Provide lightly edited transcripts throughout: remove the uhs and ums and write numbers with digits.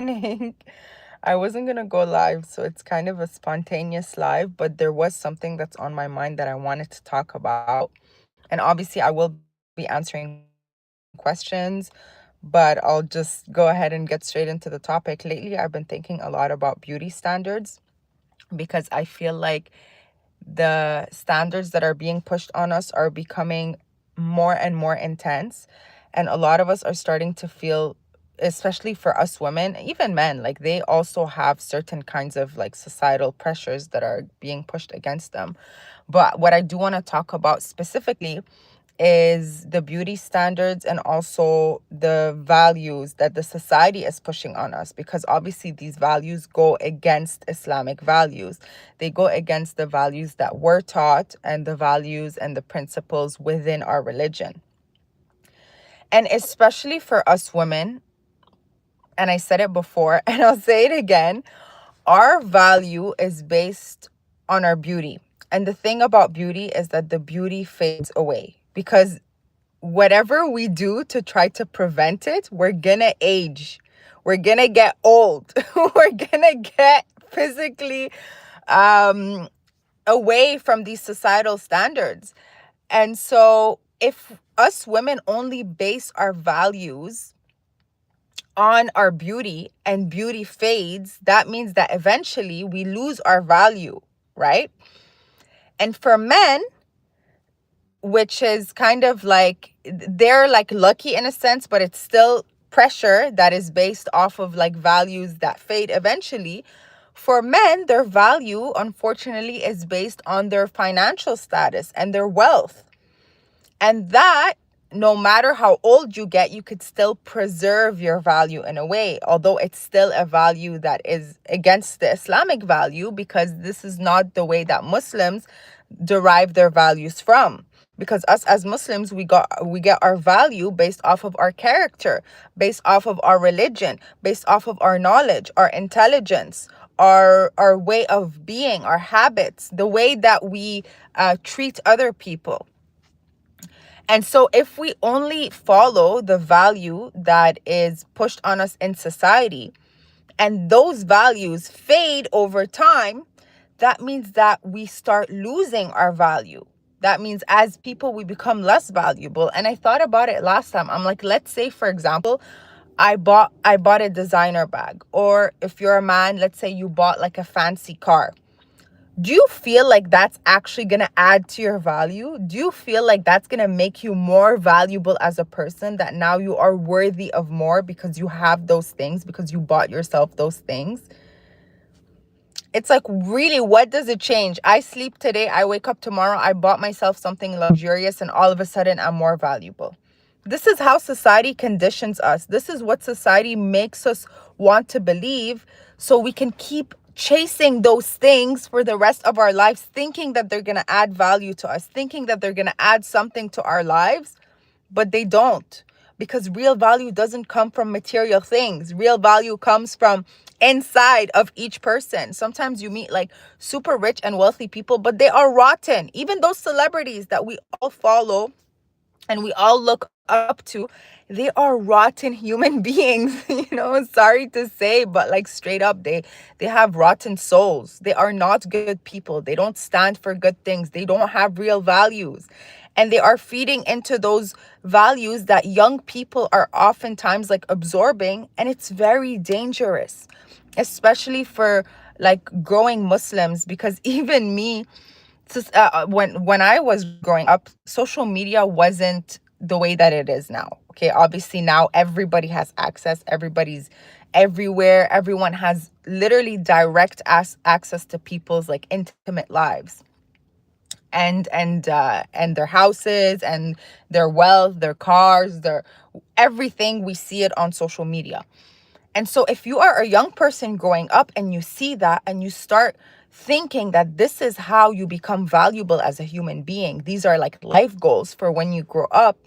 morning, I wasn't gonna go live, so it's kind of a spontaneous live, but there was something that's on my mind that I wanted to talk about. And obviously, I will be answering questions, but I'll just go ahead and get straight into the topic. Lately, I've been thinking a lot about beauty standards because I feel like the standards that are being pushed on us are becoming more and more intense. And a lot of us are starting to feel, especially for us women, even men, like they also have certain kinds of like societal pressures that are being pushed against them. But what I do want to talk about specifically is the beauty standards and also the values that the society is pushing on us, because obviously these values go against Islamic values. They go against the values that we're taught and the values and the principles within our religion. And especially for us women, and I said it before and I'll say it again, our value is based on our beauty. And the thing about beauty is that the beauty fades away because whatever we do to try to prevent it, we're gonna age. We're gonna get old. We're gonna get physically um, away from these societal standards. And so, if us women only base our values on our beauty and beauty fades, that means that eventually we lose our value, right? And for men, which is kind of like they're like lucky in a sense, but it's still pressure that is based off of like values that fade eventually. For men, their value, unfortunately, is based on their financial status and their wealth. And that, no matter how old you get, you could still preserve your value in a way, although it's still a value that is against the Islamic value, because this is not the way that Muslims derive their values from. Because us as Muslims, we get our value based off of our character, based off of our religion, based off of our knowledge, our intelligence, our way of being, our habits, the way that we treat other people. And so, if we only follow the value that is pushed on us in society, and those values fade over time, that means that we start losing our value. That means as people, we become less valuable. And I thought about it last time. I'm like, let's say, for example, I bought a designer bag. Or if you're a man, let's say you bought like a fancy car. Do you feel like that's actually going to add to your value? Do you feel like that's going to make you more valuable as a person, that now you are worthy of more because you have those things, because you bought yourself those things? It's like, really, what does it change? I sleep today, I wake up tomorrow, I bought myself something luxurious, and all of a sudden I'm more valuable. This is how society conditions us. This is what society makes us want to believe, so we can keep chasing those things for the rest of our lives, thinking that they're going to add value to us, thinking that they're going to add something to our lives, but they don't. Because real value doesn't come from material things. Real value comes from inside of each person. Sometimes you meet like super rich and wealthy people, but they are rotten. Even those celebrities that we all follow and we all look up to, they are rotten human beings. Sorry to say, but like straight up, they have rotten souls. They are not good people. They don't stand for good things. They don't have real values, and they are feeding into those values that young people are oftentimes like absorbing, and it's very dangerous, especially for like growing Muslims, because even me, when I was growing up, social media wasn't the way that it is now. Okay, obviously now everybody has access, everybody's everywhere, everyone has literally direct access to people's like intimate lives, and their houses and their wealth, their cars, their everything. We see it on social media. And so if you are a young person growing up and you see that and you start thinking that this is how you become valuable as a human being, these are like life goals for when you grow up,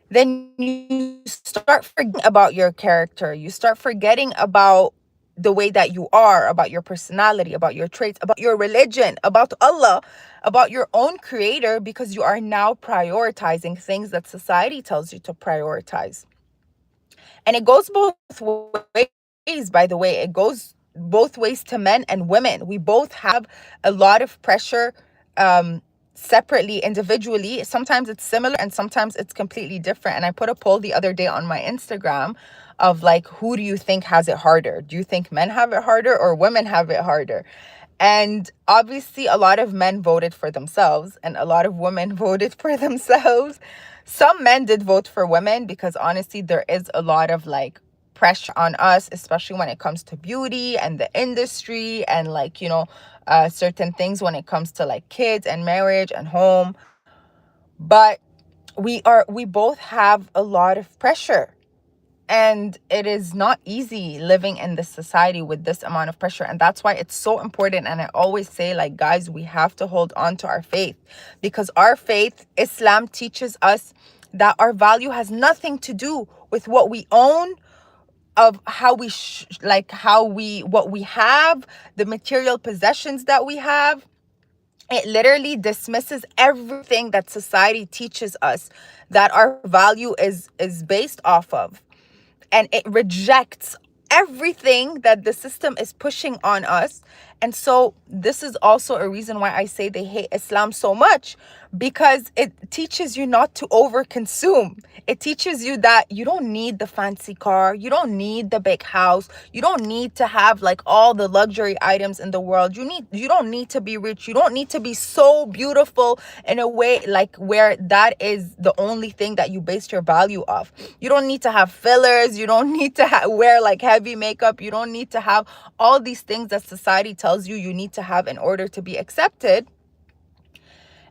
then you start forgetting about your character. You start forgetting about the way that you are, about your personality, about your traits, about your religion, about Allah, about your own creator, because you are now prioritizing things that society tells you to prioritize. And it goes both ways. ways, by the way. It goes both ways to men and women. We both have a lot of pressure, um, separately, individually. Sometimes it's similar and sometimes it's completely different. And I put a poll the other day on my Instagram of like, who do you think has it harder? Do you think men have it harder or women have it harder? And obviously, a lot of men voted for themselves and a lot of women voted for themselves. Some men did vote for women because honestly, there is a lot of like pressure on us, especially when it comes to beauty and the industry and like, certain things when it comes to like kids and marriage and home. But we both have a lot of pressure, and it is not easy living in this society with this amount of pressure. And that's why it's so important. And I always say, like, guys, we have to hold on to our faith, because our faith, Islam, teaches us that our value has nothing to do with what we own, of how we what we have, the material possessions that we have. It literally dismisses everything that society teaches us that our value is based off of, and it rejects everything that the system is pushing on us. And so this is also a reason why I say they hate Islam so much, because it teaches you not to overconsume. It teaches you that you don't need the fancy car, you don't need the big house, you don't need to have like all the luxury items in the world. You don't need to be rich, you don't need to be so beautiful in a way like where that is the only thing that you base your value off. You don't need to have fillers, you don't need to wear like heavy makeup, you don't need to have all these things that society tells you need to have in order to be accepted.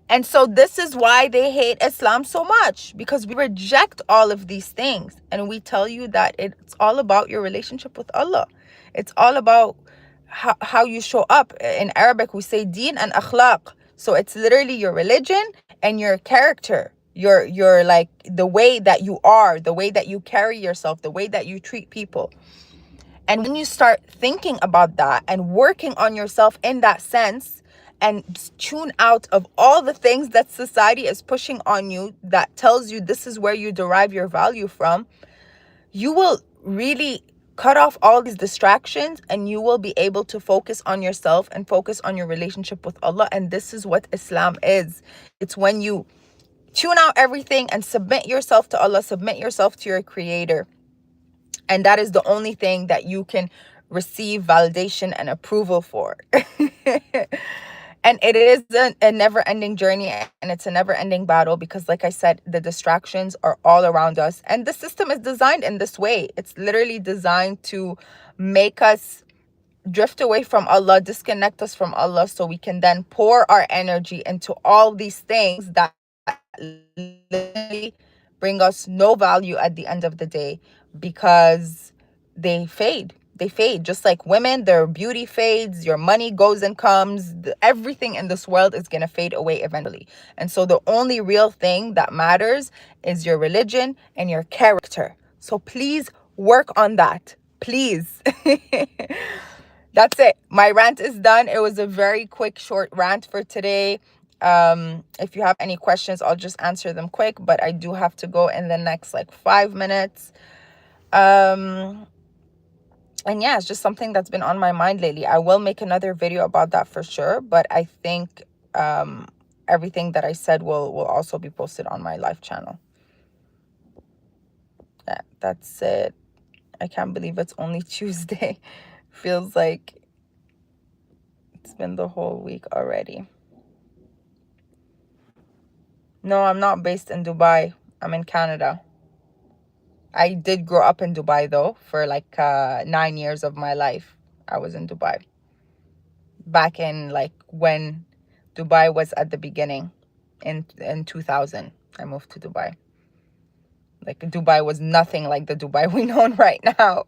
And so this is why they hate Islam so much, because we reject all of these things and we tell you that it's all about your relationship with Allah. It's all about how you show up. In Arabic, we say deen and akhlaq. So it's literally your religion and your character, your like the way that you are, the way that you carry yourself, the way that you treat people. And when you start thinking about that and working on yourself in that sense, and tune out of all the things that society is pushing on you that tells you this is where you derive your value from, you will really cut off all these distractions and you will be able to focus on yourself and focus on your relationship with Allah. And this is what Islam is. It's when you tune out everything and submit yourself to Allah, submit yourself to your creator. And that is the only thing that you can receive validation and approval for. And it is a never-ending journey, and it's a never-ending battle, because like I said, the distractions are all around us. And the system is designed in this way. It's literally designed to make us drift away from Allah, disconnect us from Allah, so we can then pour our energy into all these things that literally bring us no value at the end of the day, because they fade just like women. Their beauty fades, your money goes and comes, everything in this world is going to fade away eventually. And so the only real thing that matters is your religion and your character. So please work on that, please. That's it. My rant is done. It was a very quick, short rant for today. If you have any questions, I'll just answer them quick, but I do have to go in the next like 5 minutes. And yeah, it's just something that's been on my mind lately. I will make another video about that for sure, but I think everything that I said will also be posted on my live channel. Yeah, that's it. I can't believe it's only Tuesday. Feels like it's been the whole week already. No, I'm not based in Dubai. I'm in Canada. I did grow up in Dubai though. For like 9 years of my life, I was in Dubai. Back in like when Dubai was at the beginning, in 2000, I moved to Dubai. Like Dubai was nothing like the Dubai we know right now.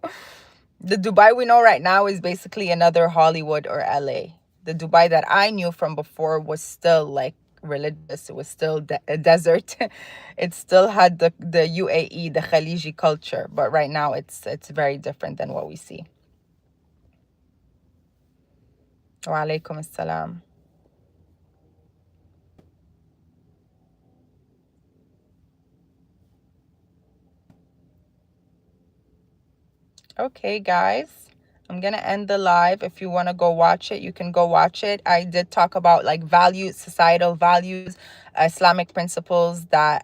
The Dubai we know right now is basically another Hollywood or LA. The Dubai that I knew from before was still like religious. It was still a desert. It still had the UAE, the Khaliji culture. But right now it's very different than what we see. Wa alaikum assalam. Okay, guys, I'm gonna end the live. If you want to go watch it, you can go watch it. I did talk about like values, societal values, Islamic principles that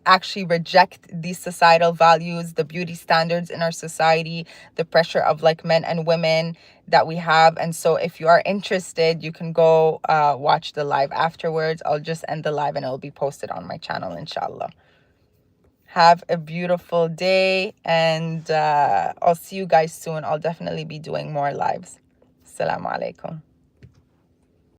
actually reject these societal values, the beauty standards in our society, the pressure of like men and women that we have. And so if you are interested, you can go watch the live afterwards. I'll just end the live and it'll be posted on my channel, inshallah. Have a beautiful day, and I'll see you guys soon. I'll definitely be doing more lives. Assalamu alaikum.